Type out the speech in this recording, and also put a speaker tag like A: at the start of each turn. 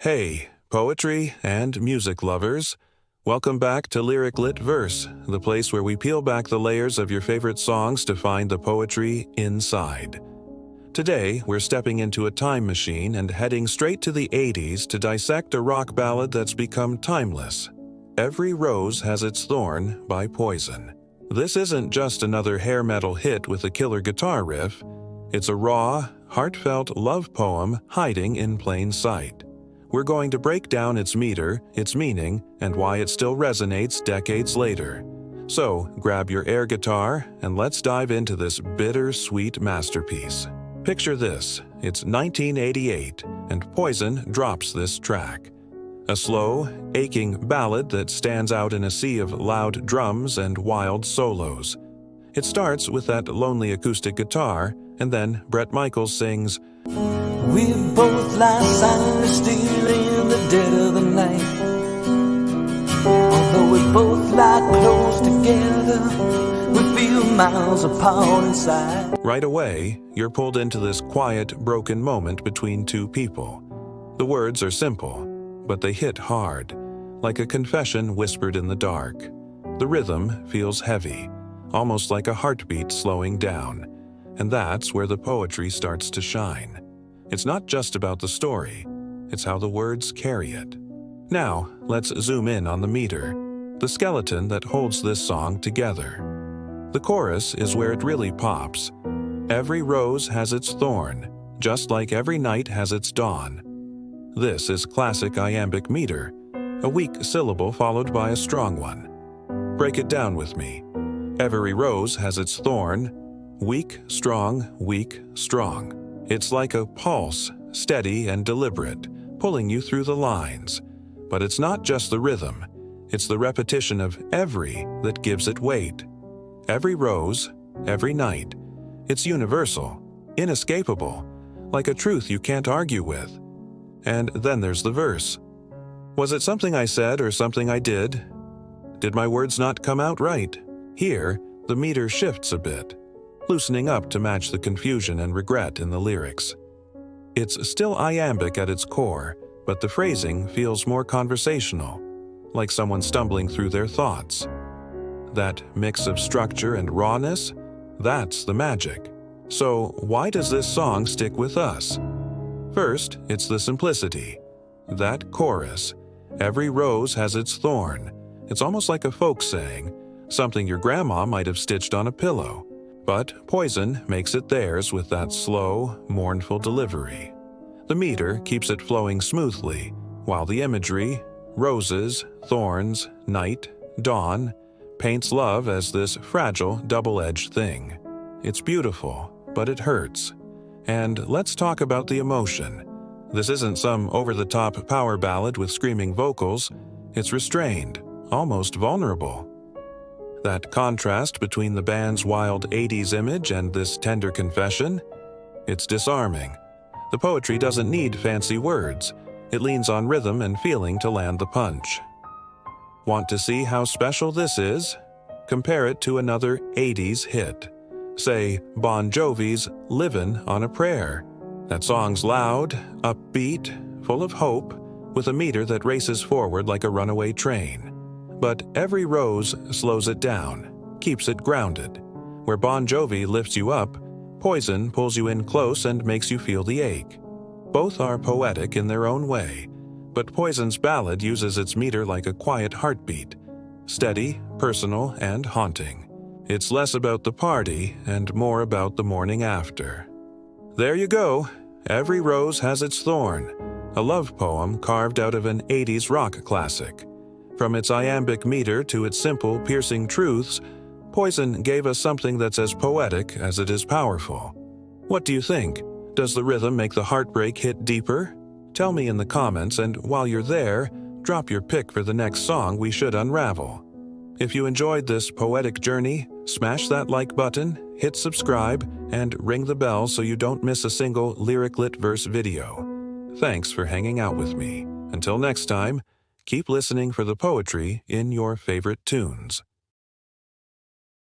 A: Hey, poetry and music lovers. Welcome back to Lyric Lit Verse, the place where we peel back the layers of your favorite songs to find the poetry inside. Today, we're stepping into a time machine and heading straight to the 80s to dissect a rock ballad that's become timeless. Every Rose Has Its Thorn by Poison. This isn't just another hair metal hit with a killer guitar riff. It's a raw, heartfelt love poem hiding in plain sight. We're going to break down its meter, its meaning, and why it still resonates decades later. So, grab your air guitar and let's dive into this bittersweet masterpiece. Picture this, it's 1988, and Poison drops this track. A slow, aching ballad that stands out in a sea of loud drums and wild solos. It starts with that lonely acoustic guitar, and then Bret Michaels sings,
B: "We both lie silently still in the dead of the night. Although we both lie close together, we feel miles apart inside."
A: Right away, you're pulled into this quiet, broken moment between two people. The words are simple, but they hit hard, like a confession whispered in the dark. The rhythm feels heavy, almost like a heartbeat slowing down, and that's where the poetry starts to shine. It's not just about the story, it's how the words carry it. Now, let's zoom in on the meter, the skeleton that holds this song together. The chorus is where it really pops. Every rose has its thorn, just like every night has its dawn. This is classic iambic meter, a weak syllable followed by a strong one. Break it down with me. Every rose has its thorn, weak, strong, strong. It's like a pulse, steady and deliberate, pulling you through the lines. But it's not just the rhythm, it's the repetition of every that gives it weight. Every rose, every night. It's universal, inescapable, like a truth you can't argue with. And then there's the verse. Was it something I said or something I did? Did my words not come out right? Here, the meter shifts a bit, loosening up to match the confusion and regret in the lyrics. It's still iambic at its core, but the phrasing feels more conversational, like someone stumbling through their thoughts. That mix of structure and rawness, that's the magic. So why does this song stick with us? First, it's the simplicity. That chorus, every rose has its thorn. It's almost like a folk saying, something your grandma might have stitched on a pillow. But Poison makes it theirs with that slow, mournful delivery. The meter keeps it flowing smoothly, while the imagery, roses, thorns, night, dawn, paints love as this fragile, double-edged thing. It's beautiful, but it hurts. And let's talk about the emotion. This isn't some over-the-top power ballad with screaming vocals. It's restrained, almost vulnerable. That contrast between the band's wild 80s image and this tender confession, it's disarming. The poetry doesn't need fancy words. It leans on rhythm and feeling to land the punch. Want to see how special this is? Compare it to another 80s hit. Say, Bon Jovi's Livin' on a Prayer. That song's loud, upbeat, full of hope, with a meter that races forward like a runaway train. But Every Rose slows it down, keeps it grounded. Where Bon Jovi lifts you up, Poison pulls you in close and makes you feel the ache. Both are poetic in their own way, but Poison's ballad uses its meter like a quiet heartbeat. Steady, personal, and haunting. It's less about the party and more about the morning after. There you go. Every Rose Has Its Thorn, a love poem carved out of an 80s rock classic. From its iambic meter to its simple, piercing truths, Poison gave us something that's as poetic as it is powerful. What do you think? Does the rhythm make the heartbreak hit deeper? Tell me in the comments, and while you're there, drop your pick for the next song we should unravel. If you enjoyed this poetic journey, smash that like button, hit subscribe, and ring the bell so you don't miss a single Lyric Lit Verse video. Thanks for hanging out with me. Until next time, keep listening for the poetry in your favorite tunes.